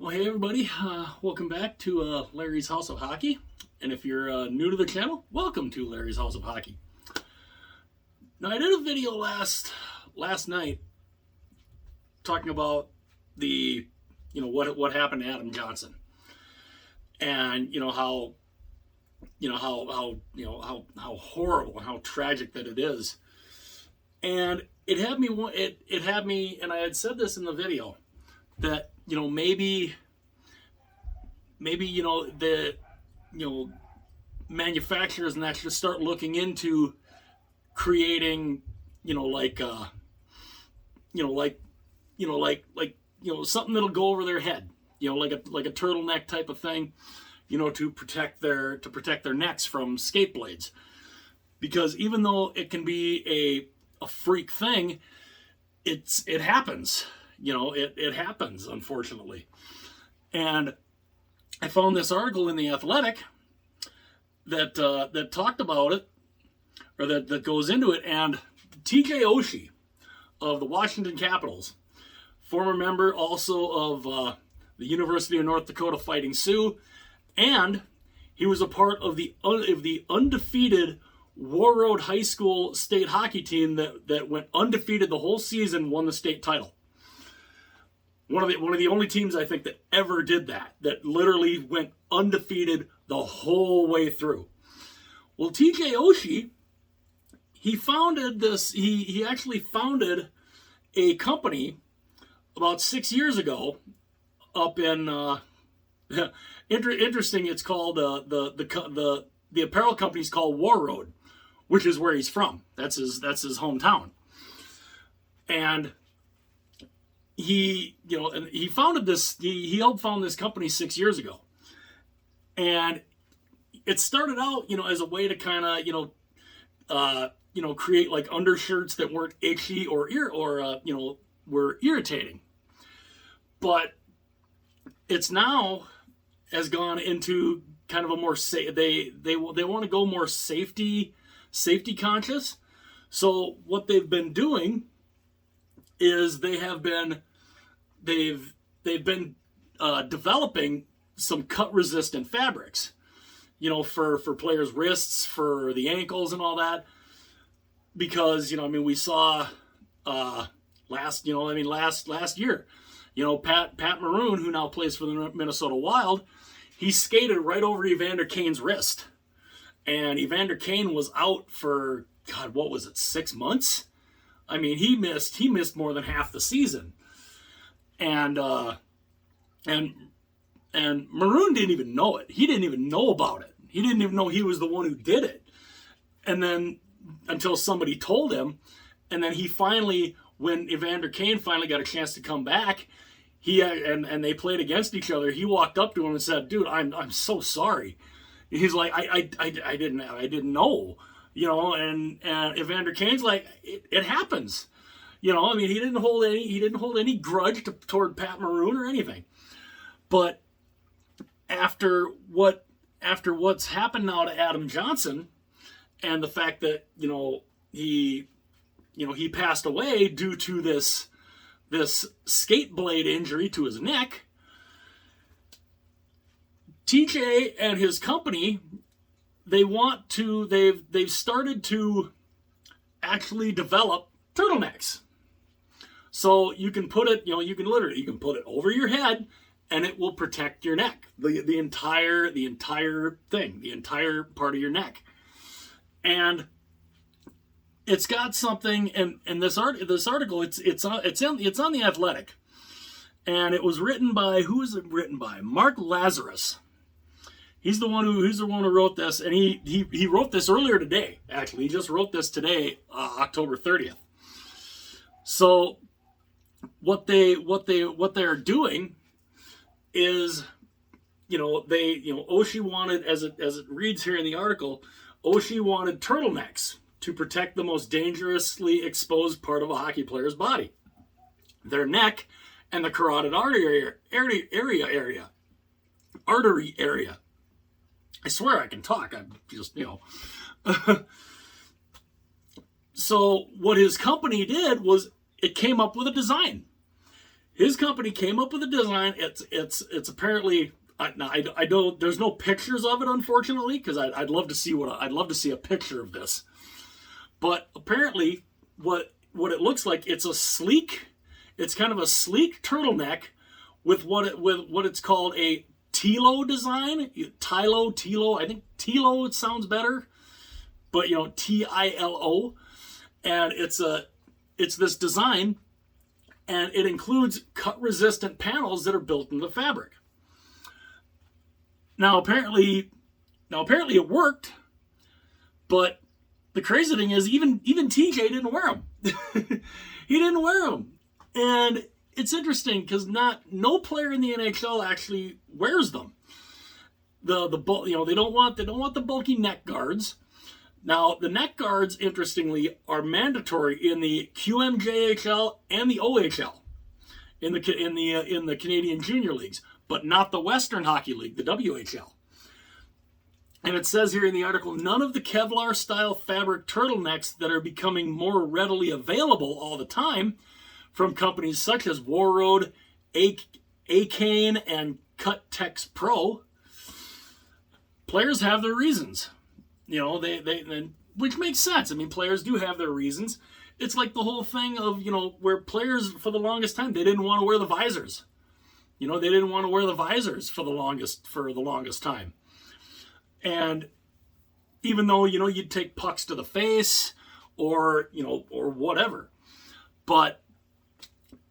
Well, hey everybody, welcome back to Larry's House of Hockey. And if you're new to the channel, welcome to Larry's House of Hockey. Now, I did a video last night talking about the, what happened to Adam Johnson, and how horrible and how tragic that it is. And it had me, and I had said this in the video that maybe the manufacturers and that should start looking into creating something that'll go over their head, like a turtleneck type of thing, to protect their necks from skate blades. Because even though it can be a freak thing, it happens. It happens, unfortunately. And I found this article in The Athletic that talked about it, or that goes into it. And TJ Oshie of the Washington Capitals, former member also of the University of North Dakota Fighting Sioux, and he was a part of the undefeated Warroad High School state hockey team that went undefeated the whole season, won the state title. One of the only teams, I think, that ever did that literally went undefeated the whole way through. Well, TJ Oshie, he founded this. He actually founded a company about 6 years ago up in. Interesting. It's called the apparel company's called Warroad, which is where he's from. That's his hometown. And he founded this. He helped found this company 6 years ago, and it started out, as a way to kind of, create like undershirts that weren't itchy or were irritating. But it's now has gone into kind of a more they want to go more safety conscious. So what they've been doing is they've been developing some cut resistant fabrics, for players' wrists, for the ankles and all that. Because we saw last year, Pat Maroon, who now plays for the Minnesota Wild, he skated right over Evander Kane's wrist, and Evander Kane was out for, God, what was it, 6 months? I mean, he missed more than half the season, and Maroon didn't even know it. He didn't even know about it. He didn't even know he was the one who did it. And then until somebody told him, and then he finally, when Evander Kane finally got a chance to come back, and they played against each other, he walked up to him and said, "Dude, I'm so sorry." He's like, I didn't know, and Evander Kane's like, it happens, he didn't hold any grudge toward Pat Maroon or anything. But after what's happened now to Adam Johnson, and the fact that he passed away due to this skate blade injury to his neck, TJ and his company, they've started to actually develop turtlenecks. So you can put it, you can put it over your head, and it will protect your neck, the entire thing, the entire part of your neck. And it's got something in this article. It's on The Athletic, and it was written by, who is it written by? Mark Lazarus. He's the one who wrote this, and he wrote this earlier today. Actually, he just wrote this today, October 30th. So what they're doing is, Oshie wanted, as it reads here in the article, Oshie wanted turtlenecks to protect the most dangerously exposed part of a hockey player's body, their neck and the carotid artery area. I swear I can talk. I'm just, So what his company did was it came up with a design. His company came up with a design. It's apparently I don't. There's no pictures of it, unfortunately, because I'd love to see I'd love to see a picture of this. But apparently, what it looks like, it's kind of a sleek turtleneck with what it's called a Tilo design. Tilo. I think Tilo, it sounds better, but Tilo, and it's this design, and it includes cut-resistant panels that are built into the fabric. Now apparently it worked, but the crazy thing is even TJ didn't wear them. He didn't wear them, and it's interesting because no player in the NHL actually wears them. They don't want the bulky neck guards. Now the neck guards, interestingly, are mandatory in the QMJHL and the OHL, in the Canadian Junior Leagues, but not the Western Hockey League, the WHL. And it says here in the article, none of the Kevlar-style fabric turtlenecks that are becoming more readily available all the time from companies such as Warroad, Acane, and Cut-Tex Pro, players have their reasons. Which makes sense. I mean, players do have their reasons. It's like the whole thing of, where players, for the longest time, they didn't want to wear the visors. They didn't want to wear the visors for the longest time. And even though, you'd take pucks to the face or whatever. But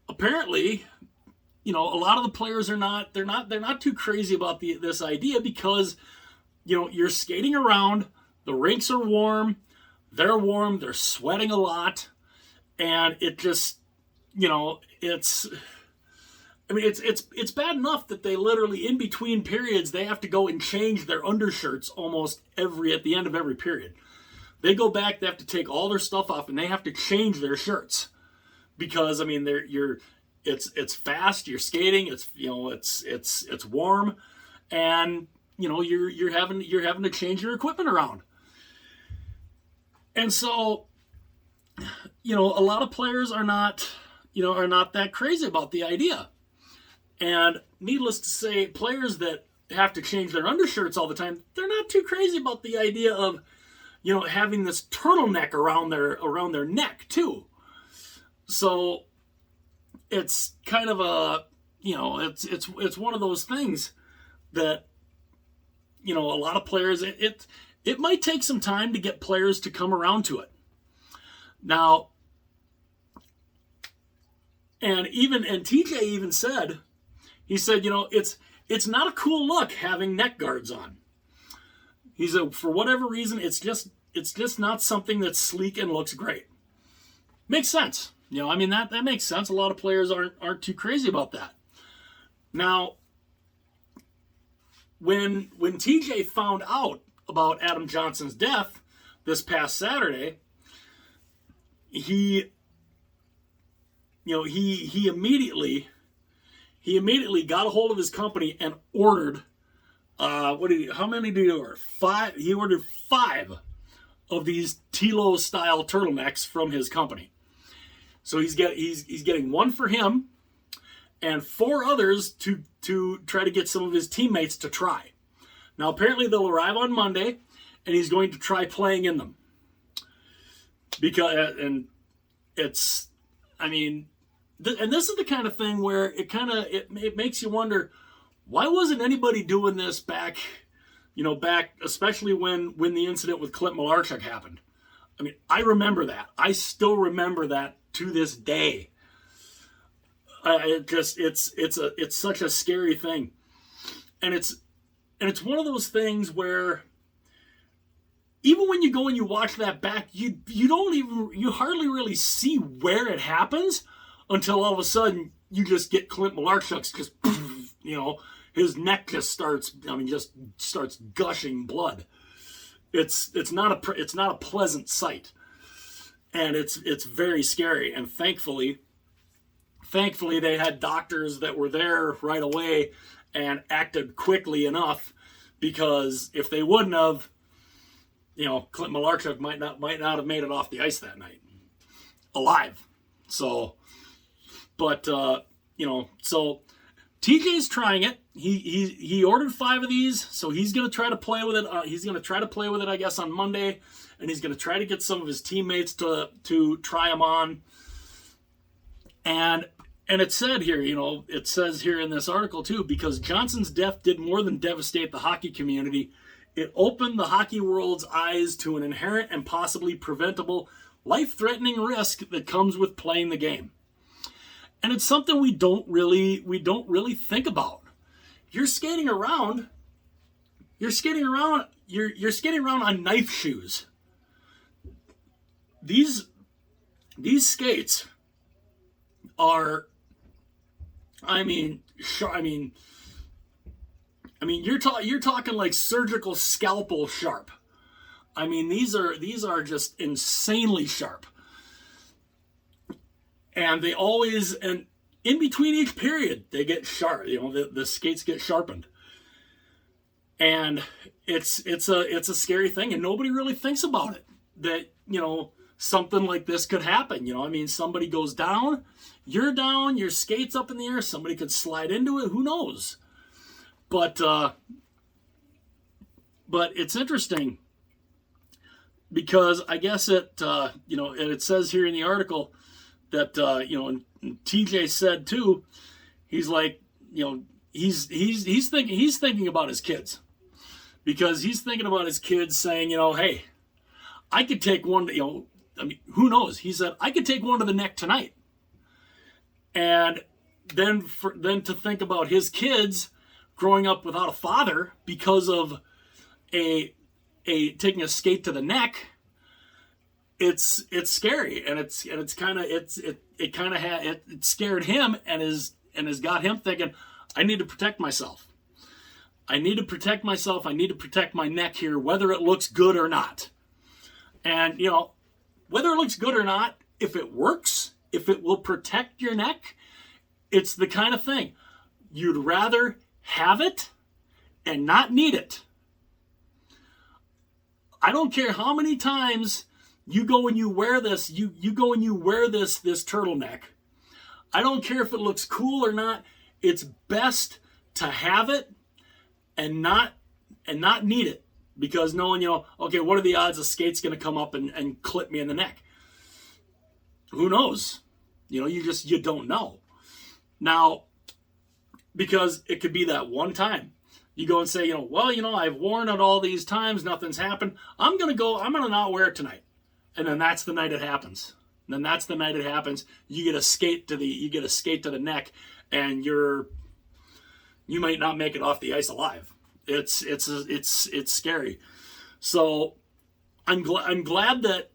apparently, a lot of the players are they're not too crazy about this idea because, you're skating around, the rinks are warm, they're sweating a lot, and it just, it's bad enough that they literally, in between periods, they have to go and change their undershirts almost at the end of every period. They go back, they have to take all their stuff off, and they have to change their shirts because it's fast, you're skating, it's warm, and you're having to change your equipment around. And so, a lot of players are not that crazy about the idea. And needless to say, players that have to change their undershirts all the time, they're not too crazy about the idea of, having this turtleneck around their neck too. So it's kind of a, it's one of those things that, a lot of players, it might take some time to get players to come around to it. Now, and TJ even said, he said, it's not a cool look having neck guards on. He said, for whatever reason, it's just not something that's sleek and looks great. Makes sense. That makes sense. A lot of players aren't too crazy about that. Now, when TJ found out about Adam Johnson's death this past Saturday, he immediately got a hold of his company and ordered, how many did he order? 5. He ordered 5 of these Tilo style turtlenecks from his company. So he's getting 1 for him and 4 others to try to get some of his teammates to try. Now apparently they'll arrive on Monday, and he's going to try playing in them. And this is the kind of thing where it makes you wonder, why wasn't anybody doing this back, especially when the incident with Clint Malarchuk happened. I remember that. I still remember that to this day. It's such a scary thing, and it's one of those things where even when you go and you watch that back, you hardly really see where it happens until all of a sudden you just get Clint Malarchuk's just, his neck just starts gushing blood. It's not a pleasant sight, and it's very scary. And thankfully they had doctors that were there right away and acted quickly enough, because if they wouldn't have, Clint Malarchuk might not have made it off the ice that night alive. So, but So TJ's trying it. He ordered 5 of these, so he's going to try to play with it. He's going to try to play with it, I guess, on Monday, and he's going to try to get some of his teammates to try them on. And it said here, it says here in this article too, because Johnson's death did more than devastate the hockey community. It opened the hockey world's eyes to an inherent and possibly preventable life-threatening risk that comes with playing the game. And it's something we don't really think about. You're skating around on knife shoes. These skates are, you're talking like surgical scalpel sharp. These are just insanely sharp. And they always, and in between each period, they get sharp. The skates get sharpened. And it's a scary thing, and nobody really thinks about it. That, something like this could happen. Somebody goes down, you're down, your skate's up in the air, somebody could slide into it, who knows? But it's interesting because I guess it says here in the article that and TJ said too, he's like, he's thinking about his kids, because he's thinking about his kids saying, hey, I could take one, who knows? He said, I could take one to the neck tonight. And then to think about his kids growing up without a father because of taking a skate to the neck, it's scary, and it scared him and has got him thinking, I need to protect myself. I need to protect myself. I need to protect my neck here, whether it looks good or not. And whether it looks good or not, if it works, if it will protect your neck, it's the kind of thing you'd rather have it and not need it. I don't care how many times you go and you wear this, you go and you wear this turtleneck. I don't care if it looks cool or not. It's best to have it and not need it, because knowing, okay, what are the odds a skate's going to come up and clip me in the neck? Who knows? You don't know. Now, because it could be that one time. You go and say, I've worn it all these times, nothing's happened. I'm going to not wear it tonight. And then that's the night it happens. You get a skate to the neck, and you might not make it off the ice alive. It's scary. So I'm glad that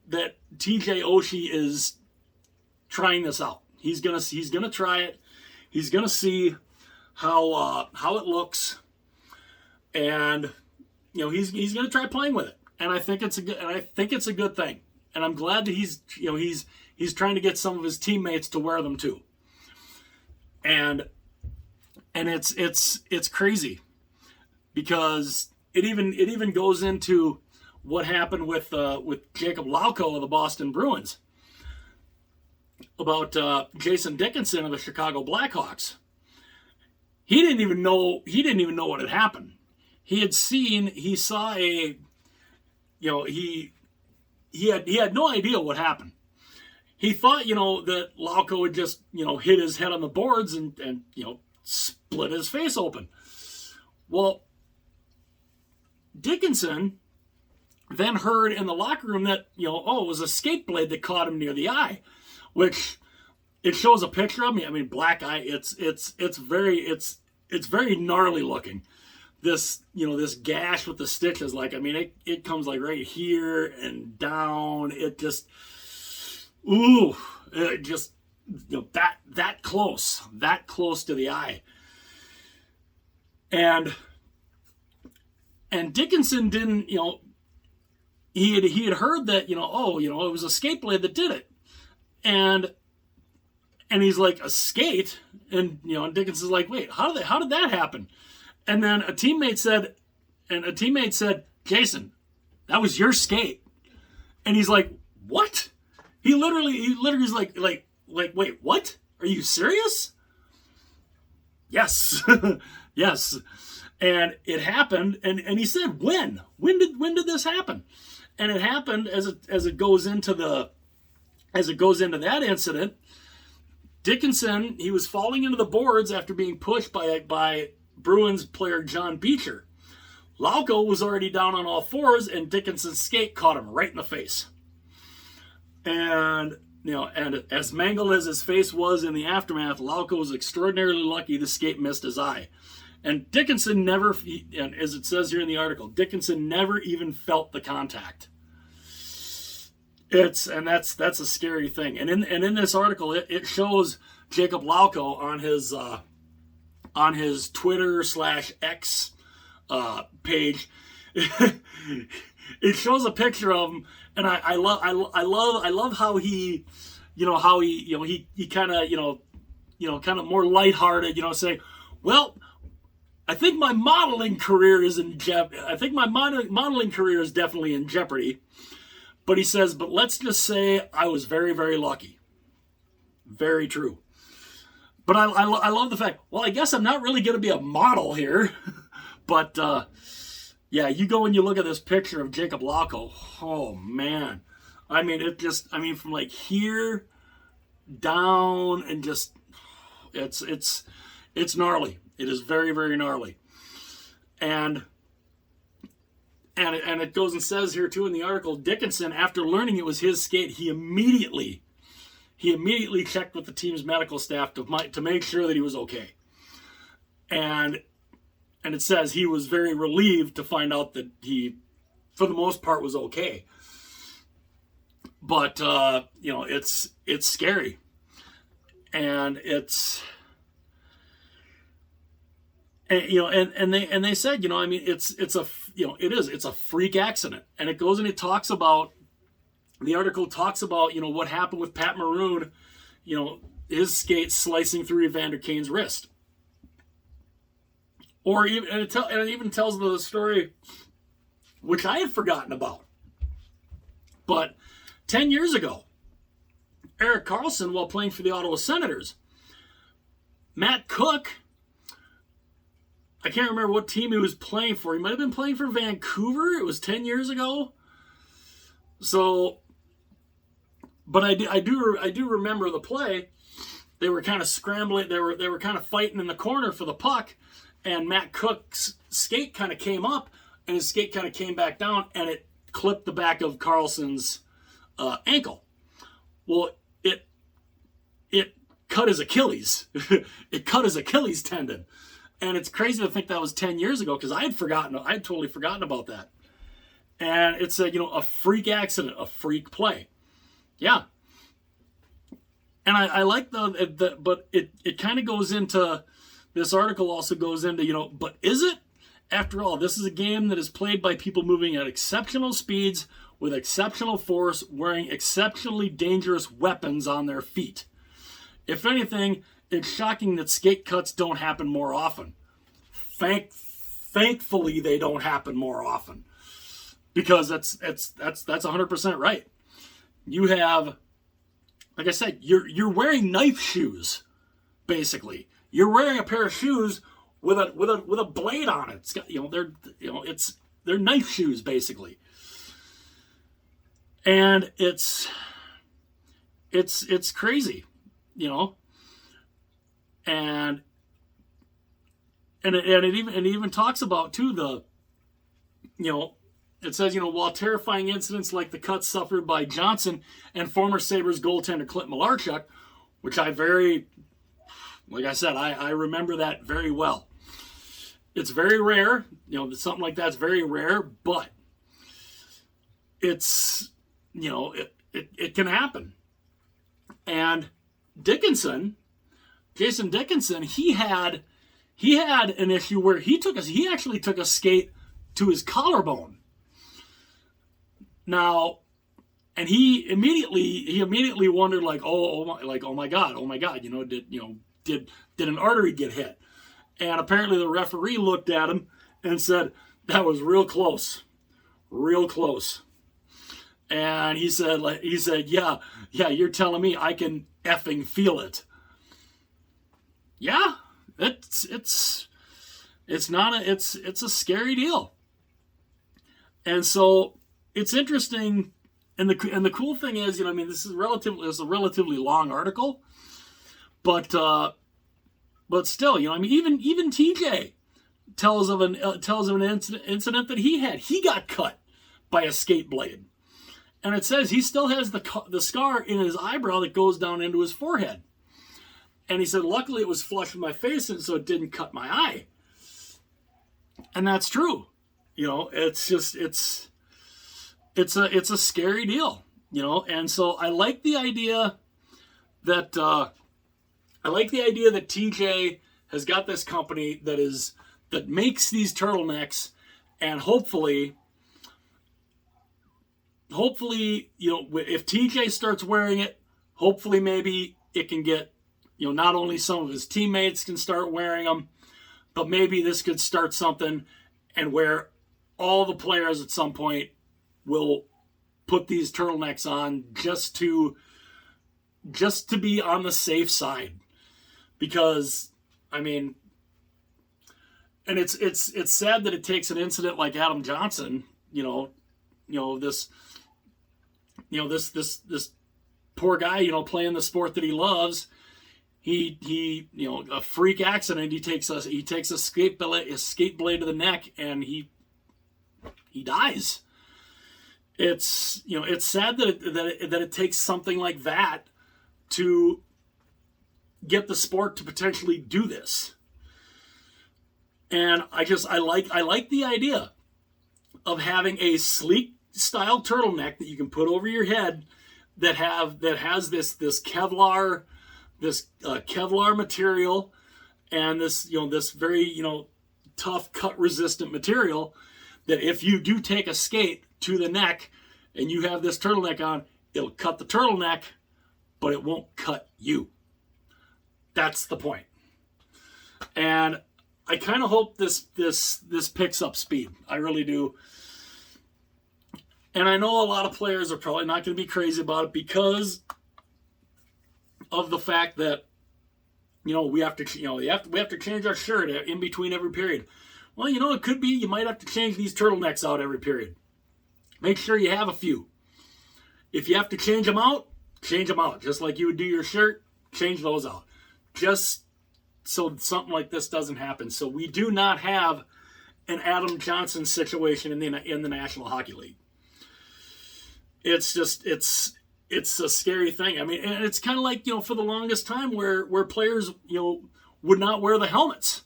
TJ Oshie is trying this out. He's gonna try it. He's gonna see how it looks, and he's gonna try playing with it. And I think it's a good thing. And I'm glad that he's trying to get some of his teammates to wear them too. And it's crazy, because it even goes into what happened with Jacob Lauko of the Boston Bruins, about Jason Dickinson of the Chicago Blackhawks. He didn't even know what had happened. He had no idea what happened. He thought, that Lauko had just, hit his head on the boards and split his face open. Well, Dickinson then heard in the locker room that, it was a skate blade that caught him near the eye, which it shows a picture of me. Black eye, it's very gnarly looking. This gash with the stitches, it comes like right here and down. It just, that close to the eye. And Dickinson didn't, he had heard that, it was a skate blade that did it. And he's like, a skate? And, Dickinson's like, wait, how did that happen? And then a teammate said, Jason, that was your skate. And he's like, what? He literally is like, wait, what? Are you serious? Yes. Yes. And it happened, and he said, when did this happen? And it happened as it goes into that incident. Dickinson, he was falling into the boards after being pushed by Bruins player John Beecher. Lauko was already down on all fours, and Dickinson's skate caught him right in the face. And and as mangled as his face was in the aftermath, Lauko was extraordinarily lucky the skate missed his eye. And Dickinson never, and as it says here in the article, Dickinson never even felt the contact. That's a scary thing. And in this article, it shows Jacob Lauko on his Twitter/X page. It shows a picture of him, and I love how he kind of more lighthearted, saying, well, I think my modeling career is definitely in jeopardy. But he says, but let's just say I was very, very lucky. Very true. But I love the fact, well, I guess I'm not really going to be a model here. But, yeah, you go and you look at this picture of Jacob Lauko. Oh, man. I mean, from like here down and just, it's gnarly. It is very, very gnarly. And it goes and says here too in the article, Dickinson, after learning it was his skate, he immediately checked with the team's medical staff to make sure that he was okay. And it says he was very relieved to find out that he, for the most part, was okay. But it's scary, and it's. And they said, it's a freak accident, and it goes and it talks about, the article talks about, what happened with Pat Maroon, his skate slicing through Evander Kane's wrist, and it even tells the story, which I had forgotten about, but 10 years ago, Erik Karlsson, while playing for the Ottawa Senators, Matt Cook, I can't remember what team he was playing for. He might have been playing for Vancouver. It was 10 years ago. So, but I do remember the play. They were kind of scrambling. They were kind of fighting in the corner for the puck, and Matt Cook's skate kind of came up, and his skate kind of came back down, and it clipped the back of Karlsson's ankle. Well, it cut his Achilles. It cut his Achilles tendon. And it's crazy to think that was 10 years ago, because I had totally forgotten about that. And it's a freak accident, a freak play. Yeah. And I like but it kind of goes into, this article also goes into, but is it? After all, this is a game that is played by people moving at exceptional speeds with exceptional force, wearing exceptionally dangerous weapons on their feet. If anything, it's shocking that skate cuts don't happen more often. Thankfully, they don't happen more often, because that's 100% right. You have, like I said, you're wearing knife shoes, basically. You're wearing a pair of shoes with a blade on it. It's got, they're knife shoes, basically, and it's crazy, and it even talks about too it says, while terrifying incidents like the cuts suffered by Johnson and former Sabres goaltender Clint Malarchuk, which I remember that very well. It's very rare, something like that's very rare, but it's, it can happen. And Jason Dickinson, he had an issue where he actually took a skate to his collarbone. Now, and he immediately wondered, like, oh my God, did an artery get hit? And apparently the referee looked at him and said, that was real close. And he said, yeah, you're telling me I can effing feel it. Yeah, It's not a it's a scary deal. And so it's interesting, and the cool thing is, I mean, this is a relatively long article, but still, I mean, even TJ tells of an incident that he had. He got cut by a skate blade, and it says he still has the scar in his eyebrow that goes down into his forehead. And he said, luckily it was flush with my face, and so it didn't cut my eye. And that's true. It's just it's a scary deal. And so I like the idea that TJ has got this company that makes these turtlenecks, and hopefully, if TJ starts wearing it, hopefully maybe it can get, not only some of his teammates can start wearing them, but maybe this could start something, and where all the players at some point will put these turtlenecks on just to be on the safe side. Because, I mean, and it's sad that it takes an incident like Adam Johnson, this poor guy, playing the sport that he loves. He a freak accident. He takes a skate blade to the neck, and he dies. It's sad that it takes something like that to get the sport to potentially do this. And I like the idea of having a sleek style turtleneck that you can put over your head that has this Kevlar material, and this very tough cut resistant material, that if you do take a skate to the neck and you have this turtleneck on, it'll cut the turtleneck, but it won't cut you. That's the point. And I kind of hope this picks up speed. I really do. And I know a lot of players are probably not going to be crazy about it because of the fact that we have to change our shirt in between every period. Well, it could be you might have to change these turtlenecks out every period. Make sure you have a few. If you have to change them out, just like you would do your shirt. Change those out, just so something like this doesn't happen. So we do not have an Adam Johnson situation in the National Hockey League. It's a scary thing. I mean, and it's kind of like, for the longest time where players, would not wear the helmets.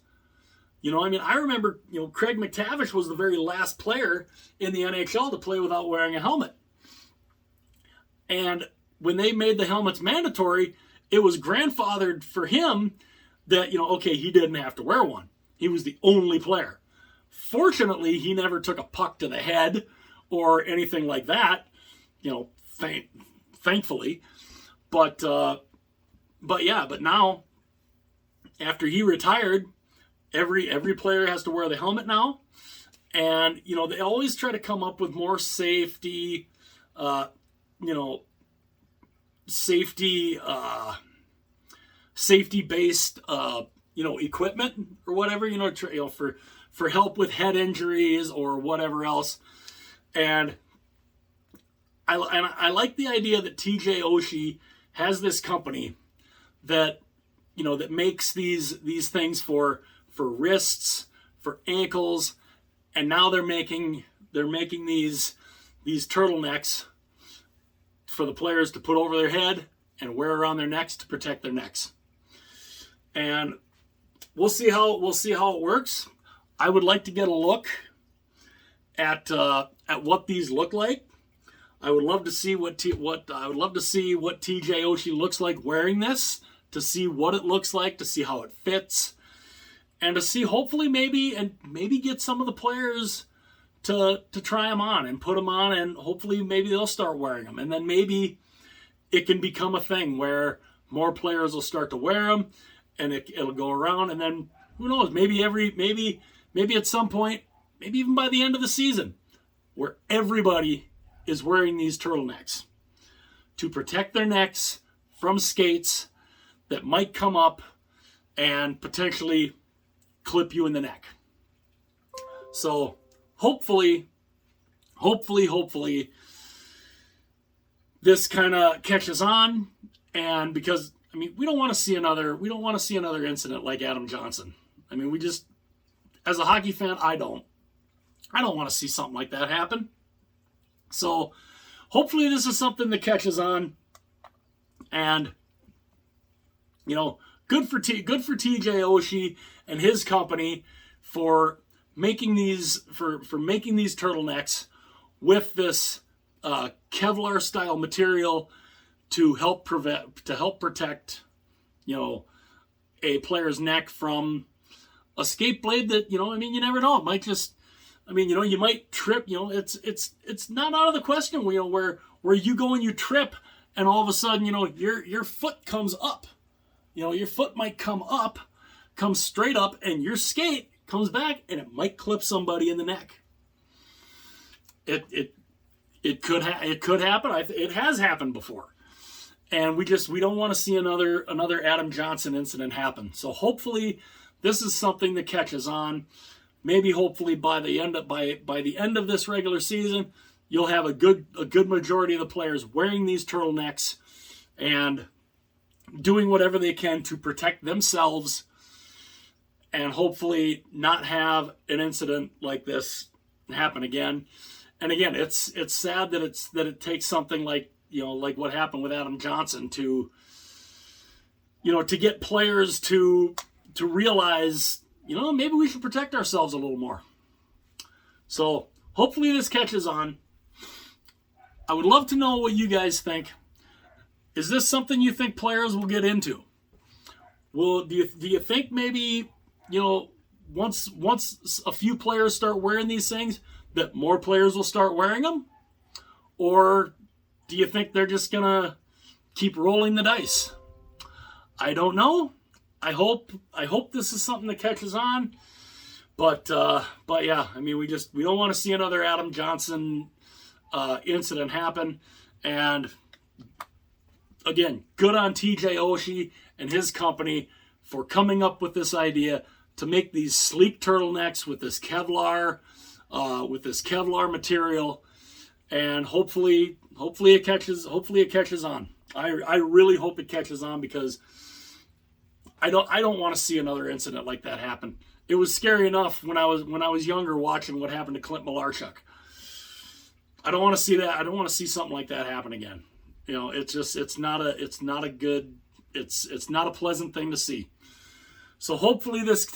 I mean, I remember, Craig McTavish was the very last player in the NHL to play without wearing a helmet. And when they made the helmets mandatory, it was grandfathered for him that, he didn't have to wear one. He was the only player. Fortunately, he never took a puck to the head or anything like that, thankfully. But now, after he retired, every player has to wear the helmet now. And, they always try to come up with more safety safety-based, equipment or whatever, for help with head injuries or whatever else. And I like the idea that TJ Oshie has this company that, that makes these things for wrists, for ankles, and now they're making these turtlenecks for the players to put over their head and wear around their necks to protect their necks. And we'll see how it works. I would like to get a look at what these look like. I would love to see what TJ Oshie looks like wearing this, to see what it looks like, to see how it fits, and to see hopefully maybe get some of the players to try them on and put them on, and hopefully maybe they'll start wearing them, and then maybe it can become a thing where more players will start to wear them, and it'll go around, and then who knows, maybe at some point, maybe even by the end of the season, where everybody is wearing these turtlenecks to protect their necks from skates that might come up and potentially clip you in the neck. So hopefully, this kind of catches on, and because I mean we don't want to see another incident like Adam Johnson. I mean, we just, as a hockey fan, I don't want to see something like that happen. So hopefully this is something that catches on, and you know, good for TJ Oshie and his company for making these making these turtlenecks with this Kevlar style material to help protect, you know, a player's neck from a skate blade that, you know, I mean, you never know. It might just, I mean, you know, you might trip, you know, it's not out of the question, you know, where you go and you trip and all of a sudden, you know, your foot comes up. You know, your foot might come straight up, and your skate comes back, and it might clip somebody in the neck. It could happen. It has happened before, and we don't want to see another Adam Johnson incident happen. So hopefully, this is something that catches on. Maybe hopefully by the end of this regular season, you'll have a good majority of the players wearing these turtlenecks and doing whatever they can to protect themselves, and hopefully not have an incident like this happen again. And again, it's sad that it takes something like, you know, like what happened with Adam Johnson to, you know, to get players to realize, you know, maybe we should protect ourselves a little more. So hopefully this catches on. I would love to know what you guys think. Is this something you think players will get into? Do you think maybe, you know, once a few players start wearing these things, that more players will start wearing them? Or do you think they're just gonna keep rolling the dice? I don't know. I hope this is something that catches on. But yeah, I mean, we don't want to see another Adam Johnson incident happen. And again, good on TJ Oshie and his company for coming up with this idea to make these sleek turtlenecks with this Kevlar material, and hopefully it catches on. I really hope it catches on, because I don't want to see another incident like that happen. It was scary enough when I was younger watching what happened to Clint Malarchuk. I don't want to see that. I don't want to see something like that happen again. You know, it's not a pleasant thing to see. So hopefully this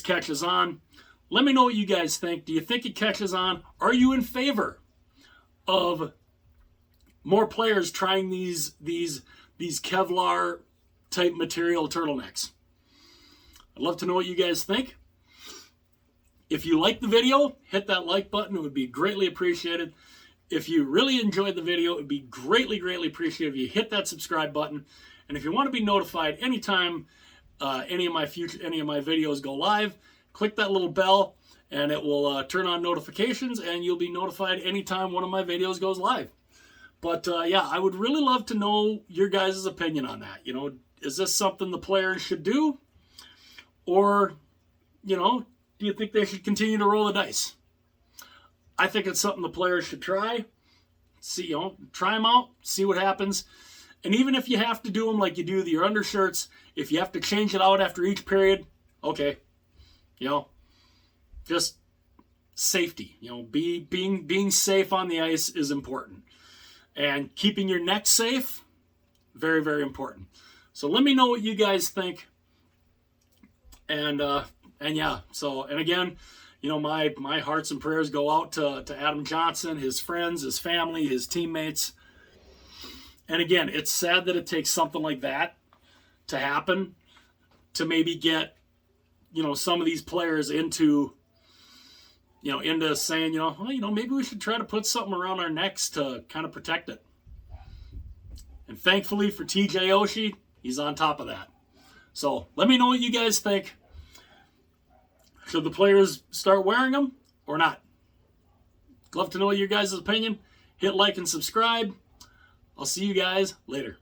catches on. Let me know what you guys think. Do you think it catches on? Are you in favor of more players trying these Kevlar type material turtlenecks? I'd love to know what you guys think. If you like the video, hit that like button. It would be greatly appreciated. If you really enjoyed the video, it would be greatly appreciated if you hit that subscribe button. And if you want to be notified anytime any of my videos go live, click that little bell, and it will turn on notifications, and you'll be notified anytime one of my videos goes live. But yeah, I would really love to know your guys' opinion on that. You know, is this something the players should do? Or, you know, do you think they should continue to roll the dice? I think it's something the players should try. See, you know, try them out, see what happens. And even if you have to do them like you do your undershirts, if you have to change it out after each period, okay. You know, just safety. You know, being safe on the ice is important. And keeping your neck safe, very important. So let me know what you guys think. And yeah, so, and again, you know, my hearts and prayers go out to Adam Johnson, his friends, his family, his teammates. And again, it's sad that it takes something like that to happen to maybe get, you know, some of these players into saying, well, maybe we should try to put something around our necks to kind of protect it. And thankfully for TJ Oshie, he's on top of that. So let me know what you guys think. Should the players start wearing them or not? Love to know your guys' opinion. Hit like and subscribe. I'll see you guys later.